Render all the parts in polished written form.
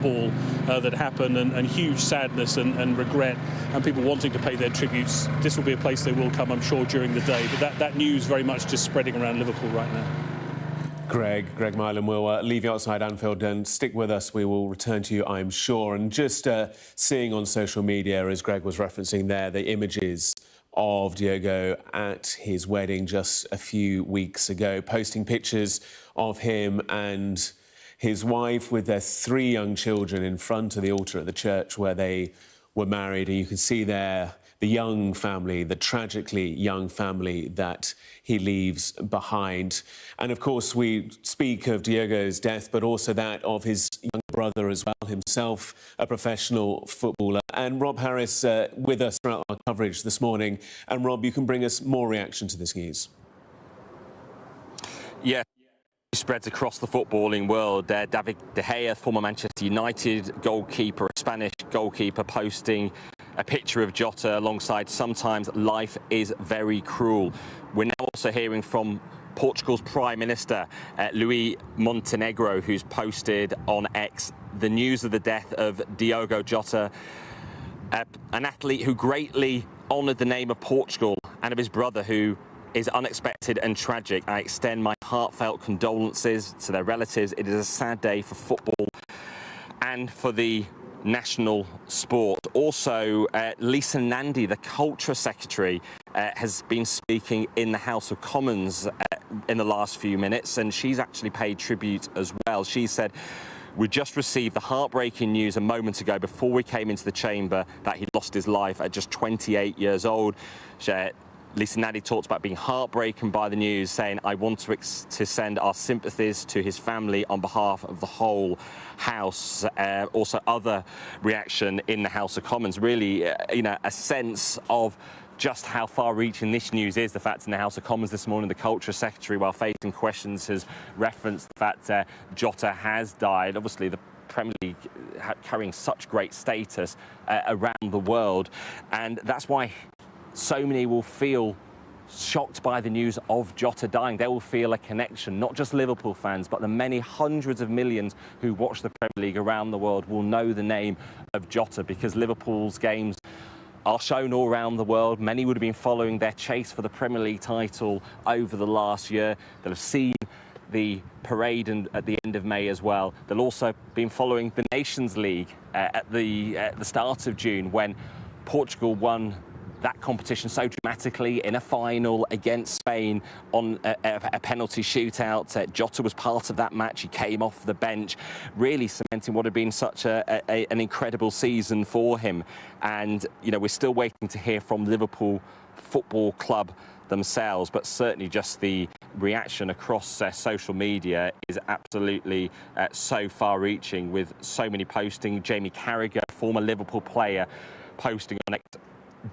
ball that happened, and huge sadness and regret, and people wanting to pay their tributes. This will be a place they will come, I'm sure, during the day. But that news very much just spreading around Liverpool right now. Greg Mylan will leave you outside Anfield and stick with us. We will return to you, I'm sure. And just seeing on social media, as Greg was referencing there, the images of Diogo at his wedding just a few weeks ago, posting pictures of him and his wife with their 3 young children in front of the altar at the church where they were married. And you can see there the young family, the tragically young family that he leaves behind. And of course, we speak of Diogo's death, but also that of his young brother as well, himself a professional footballer. And Rob Harris with us throughout our coverage this morning. And Rob, you can bring us more reaction to this news. Yeah. Spreads across the footballing world. David De Gea, former Manchester United goalkeeper, a Spanish goalkeeper, posting a picture of Jota alongside "Sometimes life is very cruel." We're now also hearing from Portugal's Prime Minister, Luís Montenegro, who's posted on X the news of the death of Diogo Jota, an athlete who greatly honoured the name of Portugal, and of his brother, who is unexpected and tragic. I extend my heartfelt condolences to their relatives. It is a sad day for football and for the national sport. Also, Lisa Nandy, the Culture Secretary, has been speaking in the House of Commons in the last few minutes, and she's actually paid tribute as well. She said, "We just received the heartbreaking news a moment ago before we came into the chamber that he lost his life at just 28 years old." Lisa Nandy talked about being heartbroken by the news, saying, "I want to send our sympathies to his family on behalf of the whole House." Also, other reaction in the House of Commons, really, a sense of just how far-reaching this news is. The fact in the House of Commons this morning, the Culture Secretary, while facing questions, has referenced the fact Jota has died. Obviously, the Premier League carrying such great status around the world, and that's why so many will feel shocked by the news of Jota dying. They will feel a connection. Not just Liverpool fans, but the many hundreds of millions who watch the Premier League around the world will know the name of Jota, because Liverpool's games are shown all around the world. Many would have been following their chase for the Premier League title over the last year. They'll have seen the parade at the end of May as well. They'll also been following the Nations League at the start of June, when Portugal won that competition so dramatically in a final against Spain on a penalty shootout. Jota was part of that match. He came off the bench, really cementing what had been such an incredible season for him. And, we're still waiting to hear from Liverpool Football Club themselves, but certainly just the reaction across social media is absolutely so far-reaching, with so many posting. Jamie Carragher, former Liverpool player, posting on X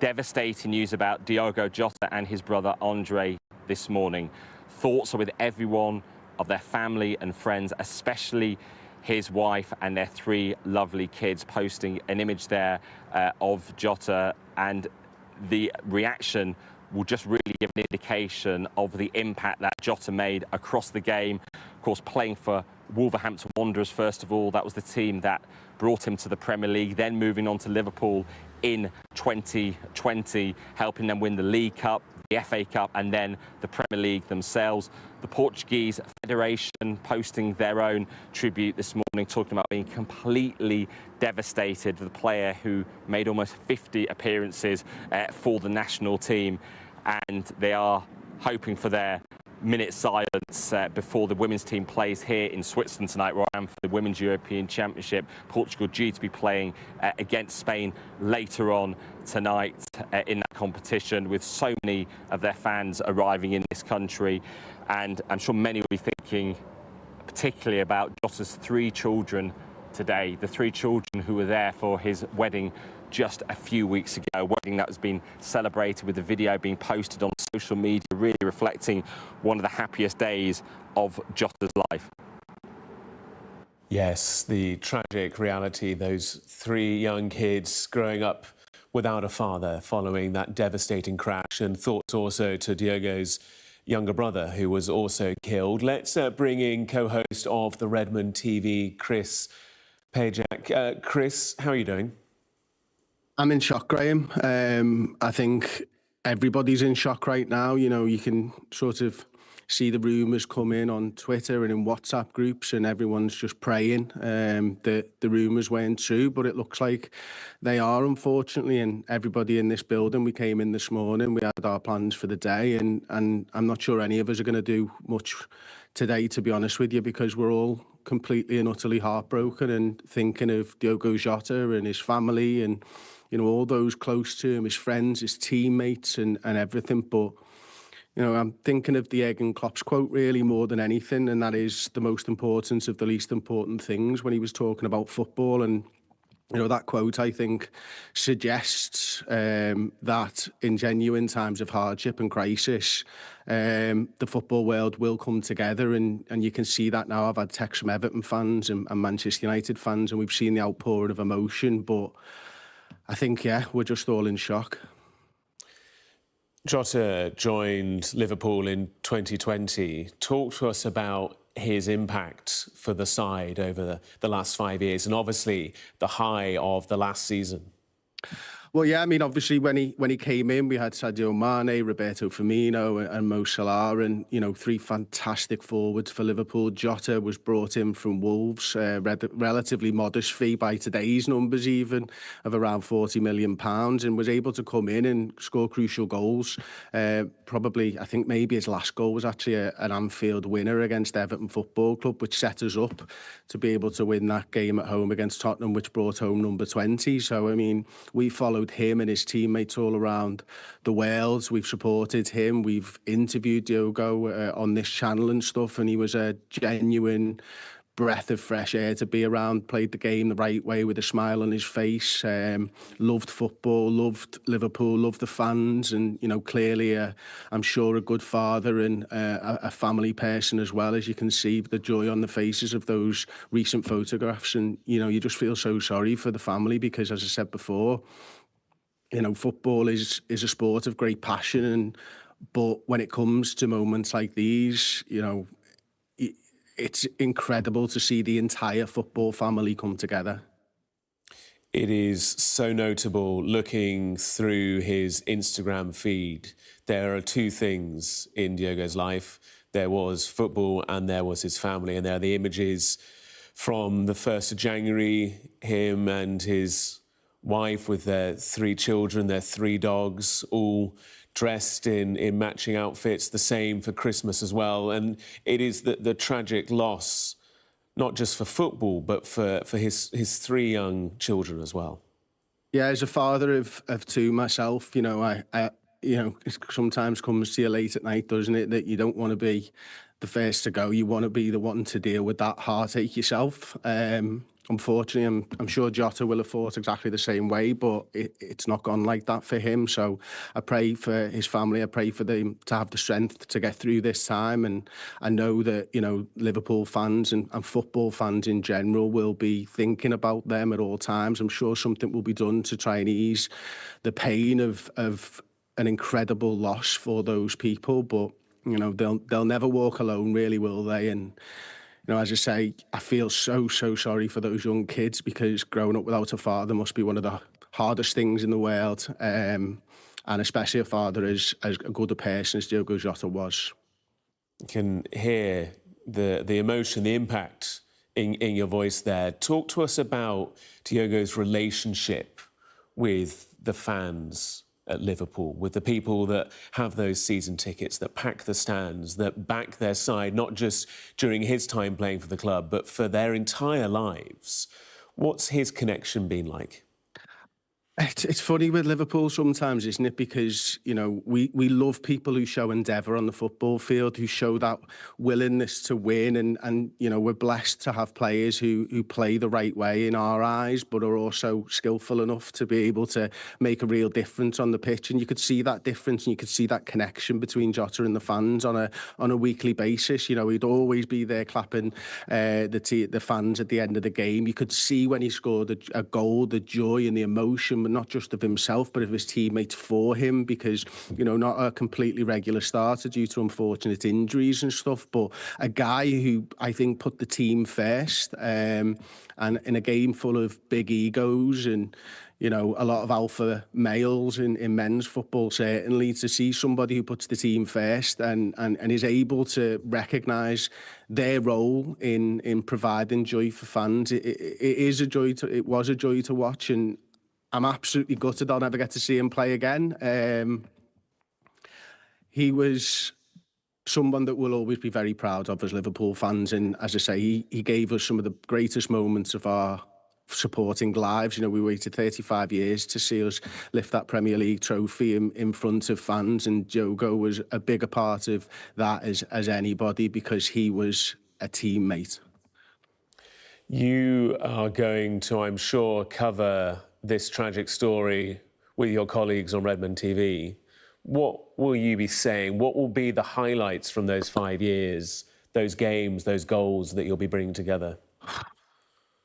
devastating news about Diogo Jota and his brother Andre this morning. Thoughts are with everyone of their family and friends, especially his wife and their 3 lovely kids, posting an image there of Jota, and the reaction will just really give an indication of the impact that Jota made across the game. Of course, playing for Wolverhampton Wanderers, first of all, that was the team that brought him to the Premier League, then moving on to Liverpool in 2020, helping them win the League Cup, the FA Cup, and then the Premier League themselves. The Portuguese Federation posting their own tribute this morning, talking about being completely devastated for the player who made almost 50 appearances for the national team, and they are hoping for their minute silence before the women's team plays here in Switzerland tonight, where I am, for the Women's European Championship. Portugal due to be playing against Spain later on tonight in that competition, with so many of their fans arriving in this country. And I'm sure many will be thinking particularly about Jota's 3 children today, the 3 children who were there for his wedding just a few weeks ago, a wedding that has been celebrated with the video being posted on social media, really reflecting one of the happiest days of Jota's life. Yes, the tragic reality, those 3 young kids growing up without a father following that devastating crash, and thoughts also to Diogo's younger brother, who was also killed. Let's bring in co-host of the Redmond TV, Chris Jack. Chris, how are you doing? I'm in shock, Graham. I think everybody's in shock right now. You know, you can sort of see the rumours come in on Twitter and in WhatsApp groups, and everyone's just praying that the rumours weren't true, but it looks like they are, unfortunately. And everybody in this building, we came in this morning, we had our plans for the day, and I'm not sure any of us are going to do much today, to be honest with you, because we're all completely and utterly heartbroken and thinking of Diogo Jota and his family and, you know, all those close to him, his friends, his teammates and everything. But, you know, I'm thinking of the Jurgen Klopp's quote really more than anything, and that is the most important of the least important things, when he was talking about football. And you know, that quote, I think, suggests that in genuine times of hardship and crisis, the football world will come together. And you can see that now. I've had texts from Everton fans and Manchester United fans, and we've seen the outpouring of emotion. But I think, yeah, we're just all in shock. Jota joined Liverpool in 2020. Talk to us about his impact for the side over the last 5 years, and obviously the high of the last season. Well, yeah, I mean, obviously when he came in, we had Sadio Mane, Roberto Firmino and Mo Salah, and, you know, three fantastic forwards for Liverpool. Jota was brought in from Wolves, relatively modest fee by today's numbers even, of around £40 million, and was able to come in and score crucial goals. Probably, I think maybe his last goal was actually an Anfield winner against Everton Football Club, which set us up to be able to win that game at home against Tottenham, which brought home number 20. So, I mean, we followed him and his teammates all around the world. We've supported him. We've interviewed Diogo on this channel and stuff, and he was a genuine breath of fresh air to be around. Played the game the right way with a smile on his face. Loved football, loved Liverpool, loved the fans, and, you know, clearly I'm sure a good father and a family person as well, as you can see the joy on the faces of those recent photographs. And, you know, you just feel so sorry for the family, because, as I said before, you know, football is a sport of great passion, but when it comes to moments like these, you know, it's incredible to see the entire football family come together. It is so notable looking through his Instagram feed. There are two things in Diogo's life. There was football and there was his family, and there are the images from the 1st of January, him and his wife with their 3 children, their 3 dogs, all dressed in matching outfits, the same for Christmas as well. And it is the tragic loss, not just for football, but for his 3 young children as well. Yeah, as a father of 2 myself, you know, I you know, it sometimes comes to you late at night, doesn't it, that you don't want to be the first to go. You want to be the one to deal with that heartache yourself. Unfortunately, I'm sure Jota will have thought exactly the same way, but it's not gone like that for him. So I pray for his family. I pray for them to have the strength to get through this time. And I know that, you know, Liverpool fans and football fans in general will be thinking about them at all times. I'm sure something will be done to try and ease the pain of an incredible loss for those people. But, you know, they'll never walk alone, really, will they? And, you know, as I say, I feel so sorry for those young kids, because growing up without a father must be one of the hardest things in the world, and especially a father as good a person as Diogo Jota was. You can hear the emotion, the impact in your voice there. Talk to us about Diogo's relationship with the fans at Liverpool, with the people that have those season tickets, that pack the stands, that back their side, not just during his time playing for the club, but for their entire lives. What's his connection been like? It's funny with Liverpool sometimes, isn't it? Because, you know, we love people who show endeavour on the football field, who show that willingness to win. And you know, we're blessed to have players who play the right way in our eyes, but are also skillful enough to be able to make a real difference on the pitch. And you could see that difference, and you could see that connection between Jota and the fans on a weekly basis. You know, he'd always be there clapping the fans at the end of the game. You could see when he scored a goal, the joy and the emotion and not just of himself, but of his teammates for him, because, you know, not a completely regular starter due to unfortunate injuries and stuff, but a guy who I think put the team first, and in a game full of big egos and, you know, a lot of alpha males in men's football, certainly, to see somebody who puts the team first and is able to recognise their role in providing joy for fans. It was a joy to watch, and I'm absolutely gutted I'll never get to see him play again. He was someone that we'll always be very proud of as Liverpool fans, and as I say, he gave us some of the greatest moments of our supporting lives. You know, we waited 35 years to see us lift that Premier League trophy in front of fans, and Diogo was a bigger part of that as anybody, because he was a teammate. You are going to, I'm sure, cover this tragic story with your colleagues on Redmond TV. What will you be saying? What will be the highlights from those 5 years, those games, those goals that you'll be bringing together?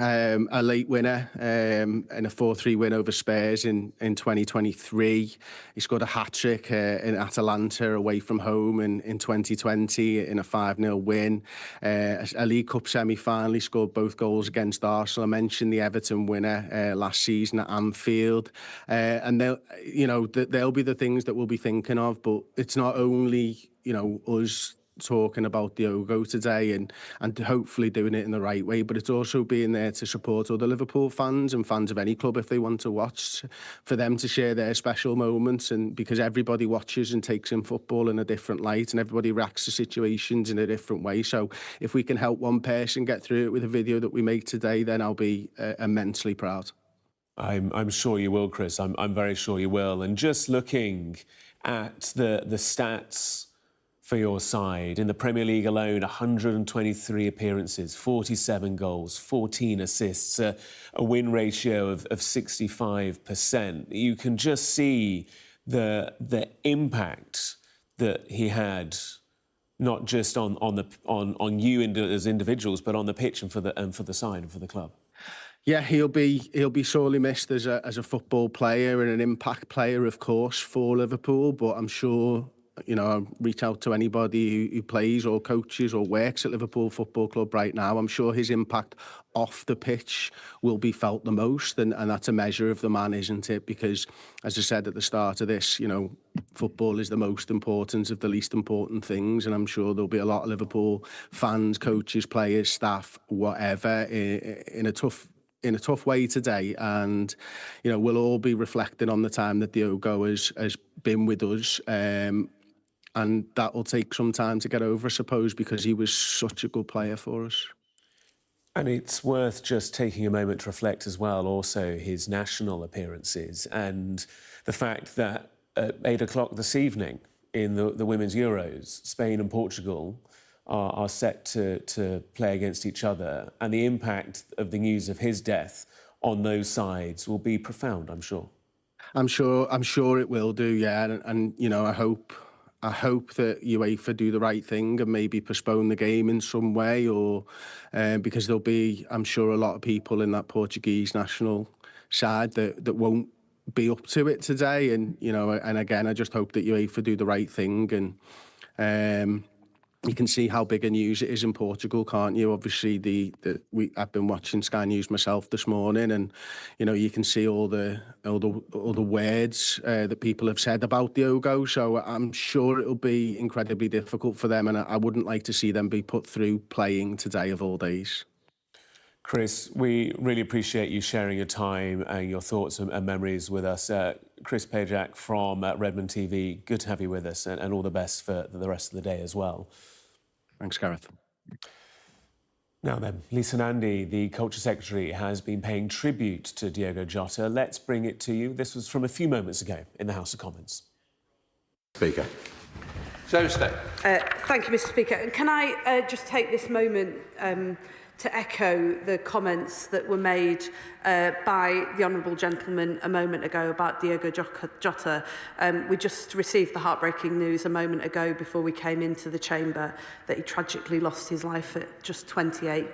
A late winner in a 4-3 win over Spurs in 2023. He scored a hat-trick in Atalanta away from home in 2020 in a 5-0 win. A League Cup semi-final, he scored both goals against Arsenal. I mentioned the Everton winner last season at Anfield. And they'll be the things that we'll be thinking of, but it's not only, you know, us talking about Diogo today and hopefully doing it in the right way, but it's also being there to support other Liverpool fans and fans of any club if they want to watch, for them to share their special moments, and because everybody watches and takes in football in a different light and everybody reacts to situations in a different way. So if we can help one person get through it with a video that we make today, then I'll be immensely proud. I'm sure you will, Chris. I'm very sure you will. And just looking at the stats for your side, in the Premier League alone, 123 appearances, 47 goals, 14 assists, a win ratio of 65%. You can just see the impact that he had, not just on you as individuals, but on the pitch and for the side and for the club. Yeah, he'll be sorely missed as a football player and an impact player, of course, for Liverpool. But I'm sure, you know, I'll reach out to anybody who plays or coaches or works at Liverpool Football Club right now. I'm sure his impact off the pitch will be felt the most, and that's a measure of the man, isn't it? Because, as I said at the start of this, you know, football is the most important of the least important things, and I'm sure there'll be a lot of Liverpool fans, coaches, players, staff, whatever, in a tough way today. And, you know, we'll all be reflecting on the time that Diogo has been with us, and that will take some time to get over, I suppose, because he was such a good player for us. And it's worth just taking a moment to reflect as well, also his national appearances and the fact that at 8 o'clock this evening in the Women's Euros, Spain and Portugal are set to play against each other, and the impact of the news of his death on those sides will be profound, I'm sure. I'm sure it will do, yeah. And you know, I hope that UEFA do the right thing and maybe postpone the game in some way, or because there'll be, I'm sure, a lot of people in that Portuguese national side that won't be up to it today. And, you know, and again, I just hope that UEFA do the right thing. And you can see how big a news it is in Portugal, can't you? Obviously, I've been watching Sky News myself this morning, and you know, you can see all the words that people have said about Diogo. So I'm sure it'll be incredibly difficult for them, and I wouldn't like to see them be put through playing today of all days. Chris, we really appreciate you sharing your time and your thoughts and memories with us. Chris Pajak from Redmond TV, good to have you with us, and all the best for the rest of the day as well. Thanks, Gareth. Now then, Lisa Nandy, the Culture Secretary, has been paying tribute to Diogo Jota. Let's bring it to you. This was from a few moments ago in the House of Commons. Speaker. Thank you, Mr. Speaker. And can I just take this moment to echo the comments that were made by the honourable gentleman a moment ago about Diogo Jota. We just received the heartbreaking news a moment ago before we came into the chamber that he tragically lost his life at just 28 years.